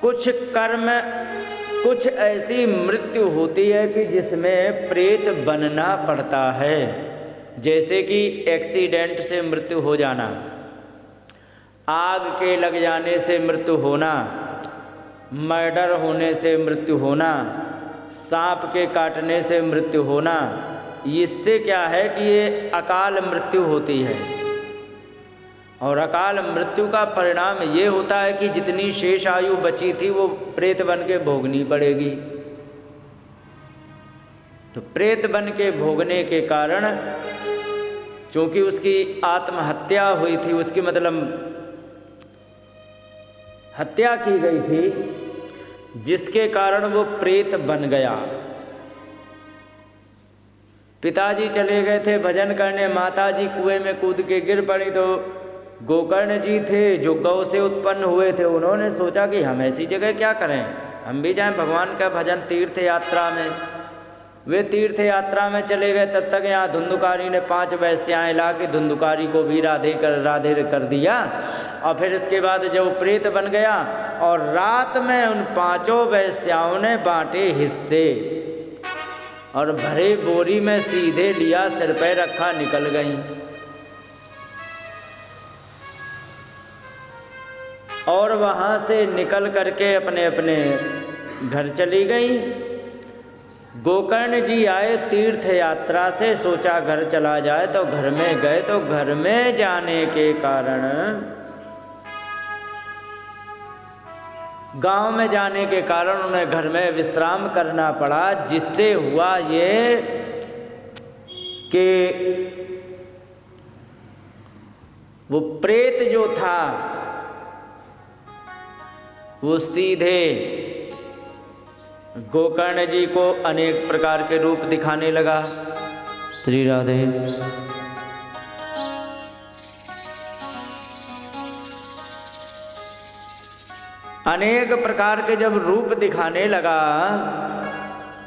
कुछ कर्म, कुछ ऐसी मृत्यु होती है कि जिसमें प्रेत बनना पड़ता है, जैसे कि एक्सीडेंट से मृत्यु हो जाना, आग के लग जाने से मृत्यु होना, मर्डर होने से मृत्यु होना, सांप के काटने से मृत्यु होना। इससे क्या है कि ये अकाल मृत्यु होती है। और अकाल मृत्यु का परिणाम ये होता है कि जितनी शेष आयु बची थी वो प्रेत बन के भोगनी पड़ेगी। तो प्रेत बन के भोगने के कारण, चूंकि उसकी आत्महत्या हुई थी, उसकी मतलब हत्या की गई थी, जिसके कारण वो प्रेत बन गया। पिताजी चले गए थे भजन करने, माताजी कुएं में कूद के गिर पड़ी, तो गोकर्ण जी थे जो गौ से उत्पन्न हुए थे, उन्होंने सोचा कि हम ऐसी जगह क्या करें, हम भी जाएं भगवान का भजन तीर्थ यात्रा में। वे तीर्थ यात्रा में चले गए। तब तक यहाँ धुंधुकारी ने 5 वैश्याएँ ला के धुंधुकारी को भी राधे कर दिया। और फिर इसके बाद जब प्रेत बन गया और रात में उन 5 वैश्याओं ने बांटे हिस्से और भरे बोरी में सीधे लिया, सिर पे रखा, निकल गई। और वहाँ से निकल करके अपने अपने घर चली गई। गोकर्ण जी आए तीर्थ यात्रा से, सोचा घर चला जाए, तो घर में गए। तो घर में जाने के कारण, गांव में जाने के कारण उन्हें घर में विश्राम करना पड़ा, जिससे हुआ ये कि वो प्रेत जो था वो सीधे गोकर्ण जी को अनेक प्रकार के रूप दिखाने लगा। श्री राधे। अनेक प्रकार के जब रूप दिखाने लगा,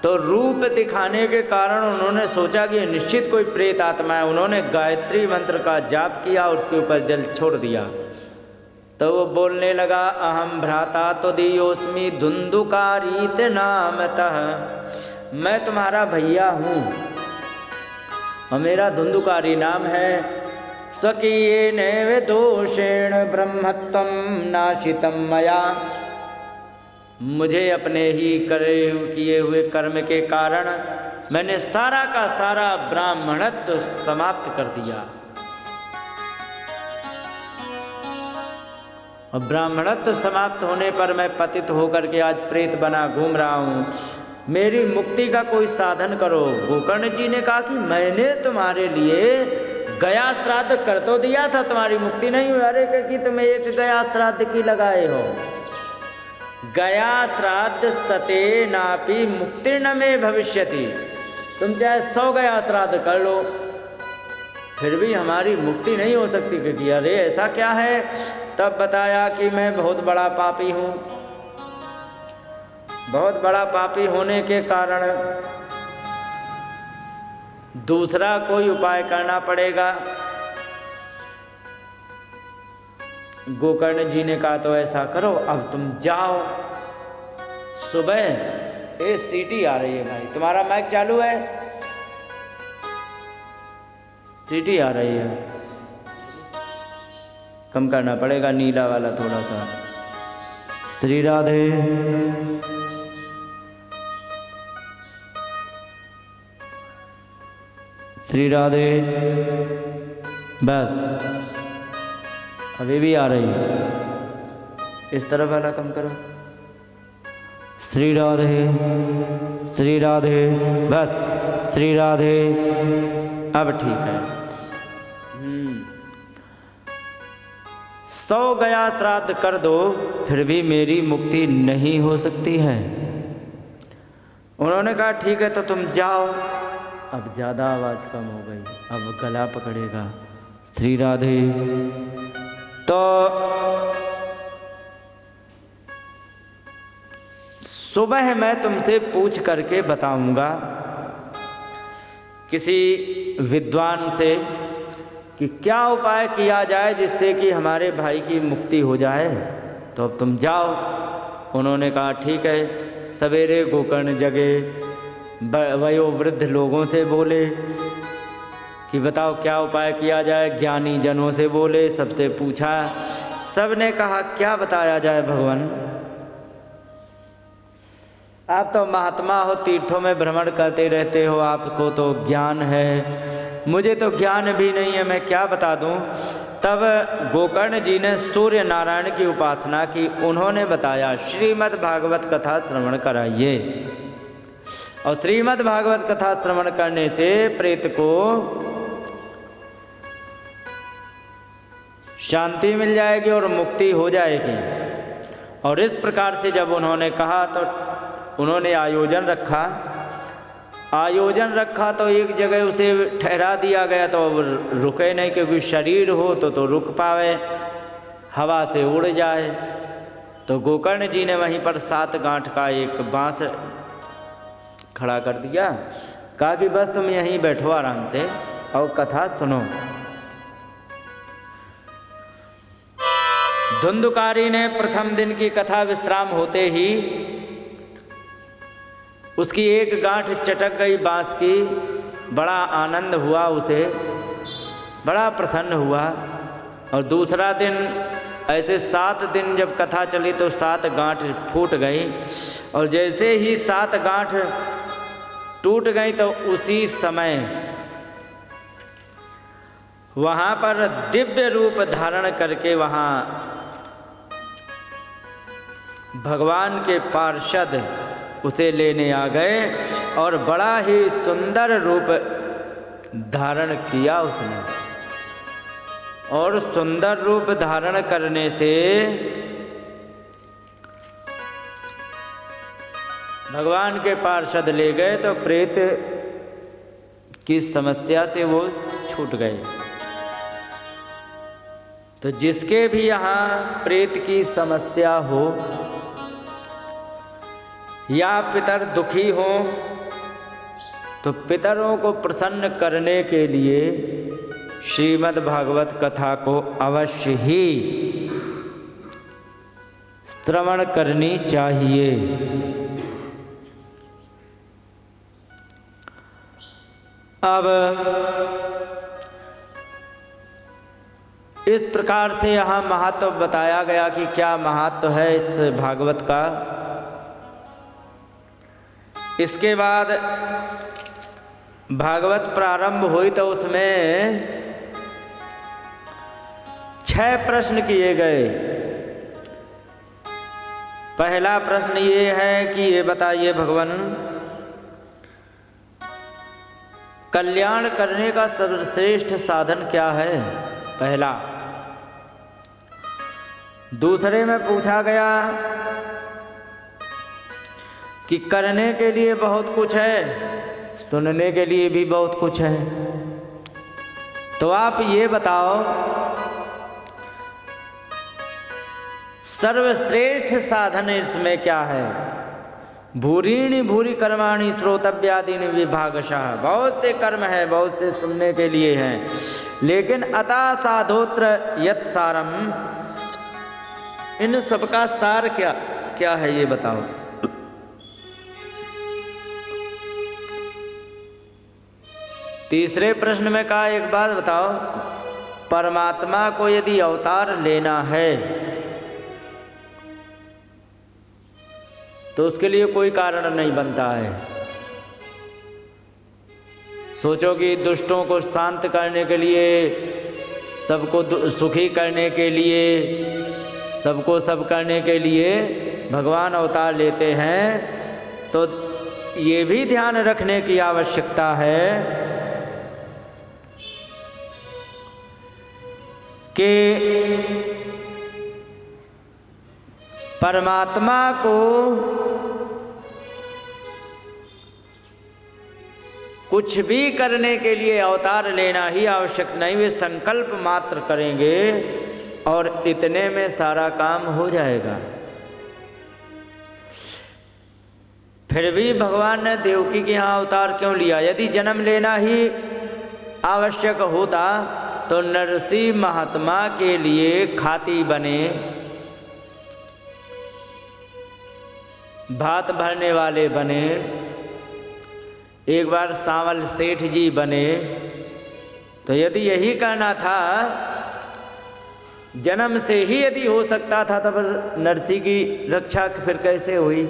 तो रूप दिखाने के कारण उन्होंने सोचा कि निश्चित कोई प्रेत आत्मा है। उन्होंने गायत्री मंत्र का जाप किया और उसके ऊपर जल छोड़ दिया। तो वो बोलने लगा, अहम भ्राता तो दियोस्मि धुंधुकारीत नामतः, मैं तुम्हारा भैया हूँ और मेरा धुंधुकारी नाम है। स्वकीयेन दोषेण ब्रह्मत्वं नाशितं मया, मुझे अपने ही किए हुए कर्म के कारण मैंने सारा का सारा ब्राह्मणत्व समाप्त कर दिया। और ब्राह्मणत्व समाप्त होने पर मैं पतित होकर के आज प्रेत बना घूम रहा हूँ, मेरी मुक्ति का कोई साधन करो। गोकर्ण जी ने कहा कि मैंने तुम्हारे लिए गया श्राद्ध कर तो दिया था, तुम्हारी मुक्ति नहीं हुई। अरे कि तुम एक गया श्राद्ध की लगाए हो। गया श्राद्ध सते नापि मुक्तिर्न में भविष्यति, तुम चाहे 100 गया श्राद्ध कर लो, फिर भी हमारी मुक्ति नहीं हो सकती। क्योंकि अरे ऐसा क्या है? तब बताया कि मैं बहुत बड़ा पापी हूँ। बहुत बड़ा पापी होने के कारण दूसरा कोई उपाय करना पड़ेगा। गोकर्ण जी ने कहा, तो ऐसा करो, अब तुम जाओ। सुबह सीटी आ रही है भाई, तुम्हारा माइक चालू है? सीटी आ रही है, कम करना पड़ेगा नीला वाला थोड़ा सा। श्री राधे। श्री राधे। बस अभी भी आ रही है, इस तरफ वाला कम करो। श्री राधे। श्री राधे। बस श्री राधे। अब ठीक है। 100 गया श्राद्ध कर दो, फिर भी मेरी मुक्ति नहीं हो सकती है। उन्होंने कहा ठीक है, तो तुम जाओ। अब ज़्यादा आवाज़ कम हो गई, अब गला पकड़ेगा। श्री राधे। तो सुबह मैं तुमसे पूछ करके बताऊंगा किसी विद्वान से कि क्या उपाय किया जाए जिससे कि हमारे भाई की मुक्ति हो जाए। तो अब तुम जाओ। उन्होंने कहा ठीक है। सवेरे गोकर्ण जगे, वयोवृद्ध लोगों से बोले कि बताओ क्या उपाय किया जाए। ज्ञानी जनों से बोले, सबसे पूछा, सब ने कहा क्या बताया जाए भगवान, आप तो महात्मा हो, तीर्थों में भ्रमण करते रहते हो, आपको तो ज्ञान है, मुझे तो ज्ञान भी नहीं है, मैं क्या बता दूं। तब गोकर्ण जी ने सूर्य नारायण की उपासना की। उन्होंने बताया श्रीमद् भागवत कथा श्रवण कराइए, और श्रीमद् भागवत कथा श्रवण करने से प्रेत को शांति मिल जाएगी और मुक्ति हो जाएगी। और इस प्रकार से जब उन्होंने कहा तो उन्होंने आयोजन रखा तो एक जगह उसे ठहरा दिया गया, तो अब रुके नहीं, क्योंकि शरीर हो तो रुक पावे, हवा से उड़ जाए। तो गोकर्ण जी ने वहीं पर 7 गांठ का एक बांस खड़ा कर दिया, कहा कि बस तुम यहीं बैठो आराम से और कथा सुनो। धुंधुकारी ने प्रथम दिन की कथा विश्राम होते ही उसकी एक गांठ चटक गई बांस की। बड़ा आनंद हुआ उसे, बड़ा प्रसन्न हुआ। और दूसरा दिन ऐसे 7 दिन जब कथा चली तो 7 गांठ फूट गई, और जैसे ही 7 गांठ टूट गई तो उसी समय वहाँ पर दिव्य रूप धारण करके वहाँ भगवान के पार्षद उसे लेने आ गए, और बड़ा ही सुंदर रूप धारण किया उसने। और सुंदर रूप धारण करने से भगवान के पार्षद ले गए तो प्रेत की समस्या से वो छूट गए। तो जिसके भी यहाँ प्रेत की समस्या हो या पितर दुखी हो, तो पितरों को प्रसन्न करने के लिए श्रीमद् भागवत कथा को अवश्य ही श्रवण करनी चाहिए। अब इस प्रकार से यहाँ महत्व बताया गया कि क्या महत्व है इस भागवत का। इसके बाद भागवत प्रारंभ हुई तो उसमें 6 प्रश्न किए गए। पहला प्रश्न ये है कि ये बताइए भगवान, कल्याण करने का सर्वश्रेष्ठ साधन क्या है, पहला। दूसरे में पूछा गया कि करने के लिए बहुत कुछ है, सुनने के लिए भी बहुत कुछ है, तो आप ये बताओ सर्वश्रेष्ठ साधन इसमें क्या है। भूरीणि भूरि कर्माणि श्रोतव्यादीनि विभागशः, बहुत से कर्म है, बहुत से सुनने के लिए हैं, लेकिन अतः साधोत्र यत् सारम, इन सबका सार क्या है ये बताओ। तीसरे प्रश्न में कहा एक बात बताओ, परमात्मा को यदि अवतार लेना है तो उसके लिए कोई कारण नहीं बनता है। सोचो कि दुष्टों को शांत करने के लिए, सबको सुखी करने के लिए, सबको सब करने के लिए भगवान अवतार लेते हैं, तो ये भी ध्यान रखने की आवश्यकता है कि परमात्मा को कुछ भी करने के लिए अवतार लेना ही आवश्यक नहीं, वे संकल्प मात्र करेंगे और इतने में सारा काम हो जाएगा। फिर भी भगवान ने देवकी के यहाँ अवतार क्यों लिया? यदि जन्म लेना ही आवश्यक होता तो नरसिंह महात्मा के लिए खाती बने भात भरने वाले बने, एक बार सांवल सेठ जी बने। तो यदि यही करना था, जन्म से ही यदि हो सकता था, तब नरसी की रक्षा फिर कैसे हुई?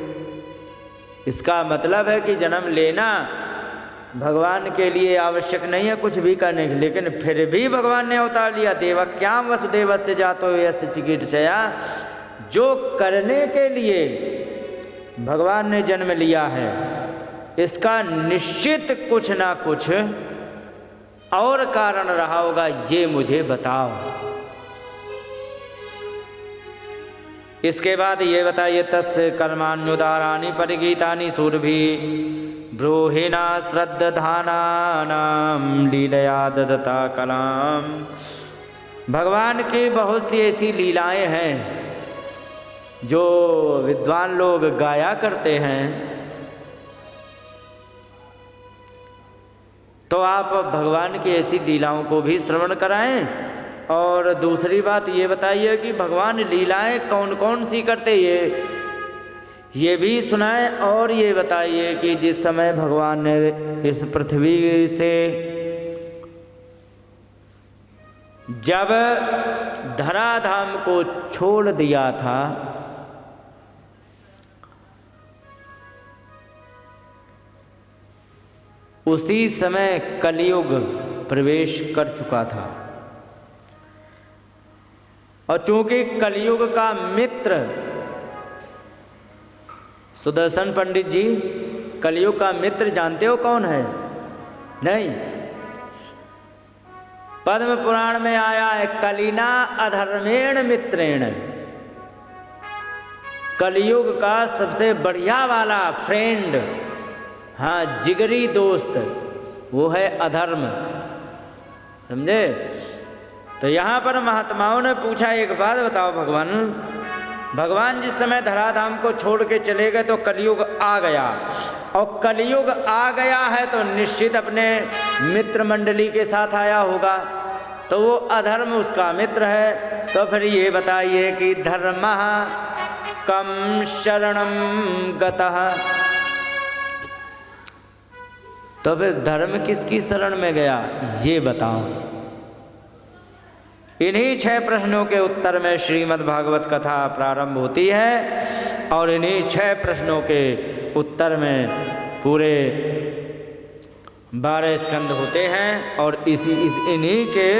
इसका मतलब है कि जन्म लेना भगवान के लिए आवश्यक नहीं है कुछ भी करने के, लेकिन फिर भी भगवान ने अवतार लिया। देवक्याम वसुदेवस्य जातो यस्य चिकीर्षया, जो करने के लिए भगवान ने जन्म लिया है, इसका निश्चित कुछ ना कुछ और कारण रहा होगा, ये मुझे बताओ। इसके बाद ये बताइए, तस्य कर्माण्युदाराणि परिगीतानि सुरभि ब्रूहिणा श्रद्धानानां लीलया ददता कलाम। भगवान की बहुत सी ऐसी लीलाएं हैं जो विद्वान लोग गाया करते हैं। तो आप भगवान की ऐसी लीलाओं को भी श्रवण कराएं। और दूसरी बात ये बताइए कि भगवान लीलाएं कौन कौन सी करते, ये भी सुनाएं। और ये बताइए कि जिस समय भगवान ने इस पृथ्वी से जब धराधाम को छोड़ दिया था, उसी समय कलियुग प्रवेश कर चुका था। और चूंकि कलियुग का मित्र, सुदर्शन पंडित जी, कलियुग का मित्र जानते हो कौन है? नहीं, पद्म पुराण में आया है, कलिना अधर्मेण मित्रेण। कलियुग का सबसे बढ़िया वाला फ्रेंड, हाँ जिगरी दोस्त, वो है अधर्म। समझे? तो यहाँ पर महात्माओं ने पूछा, एक बात बताओ भगवान जिस समय धराधाम को छोड़ के चले गए तो कलियुग आ गया, और कलियुग आ गया है तो निश्चित अपने मित्र मंडली के साथ आया होगा, तो वो अधर्म उसका मित्र है। तो फिर ये बताइए कि धर्मः कम शरणं गतः, तो फिर धर्म किसकी शरण में गया, ये बताओ। इन्हीं 6 प्रश्नों के उत्तर में श्रीमद् भागवत कथा प्रारंभ होती है, और इन्हीं 6 प्रश्नों के उत्तर में पूरे 12 स्कंद होते हैं। और इन्हीं के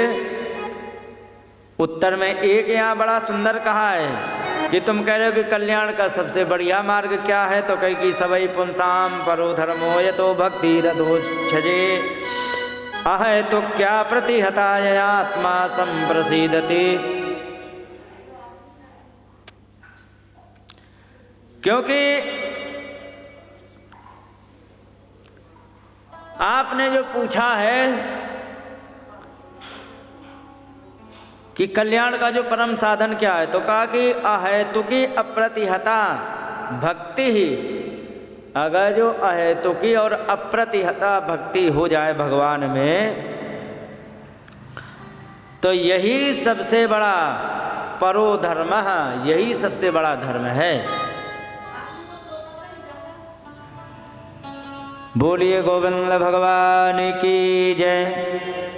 उत्तर में एक यहाँ बड़ा सुंदर कहा है कि तुम कह रहे हो कि कल्याण का सबसे बढ़िया मार्ग क्या है, तो कही कि सबई पुंसाम परो धर्मो यतो भक्ति रथोच्छजे अहै तो क्या प्रतिहताय आत्मा संप्रसीदति। क्योंकि आपने जो पूछा है कि कल्याण का जो परम साधन क्या है, तो कहा कि अहेतुकी अप्रतिहता भक्ति ही। अगर जो अहेतुकी और अप्रतिहता भक्ति हो जाए भगवान में, तो यही सबसे बड़ा परो धर्म, यही सबसे बड़ा धर्म है। बोलिए गोविंद भगवान की जय।